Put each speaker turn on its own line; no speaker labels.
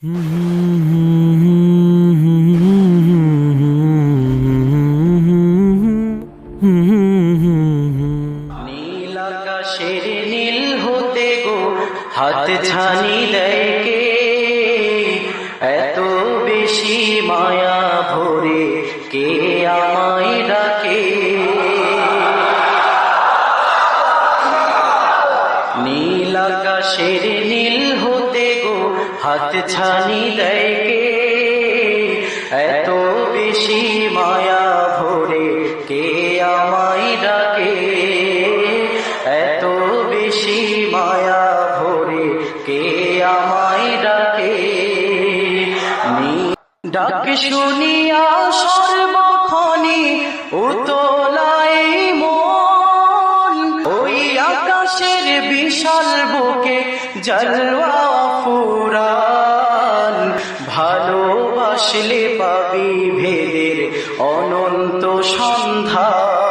নীল আকাশের নীল হতে গো হাত ছানি দেয় কে, এত বেশি মায়া ভরে কে আমায় ডাকে। নীল আকাশের নীল হতে গো হাত ছানি দেয় কে, এত বেশি মায়া ভরে কে আমায় ডাকে, এত বেশি মায়া ভরে কে আমায় ডাকে। ডাক শুনিয়া সর্বক্ষণে উতলায় মন, ওই আকাশের বিশাল বুকে জলওয়া ফুরান। ভালোবাসলে পাবি ভেদের অনন্ত সন্ধান।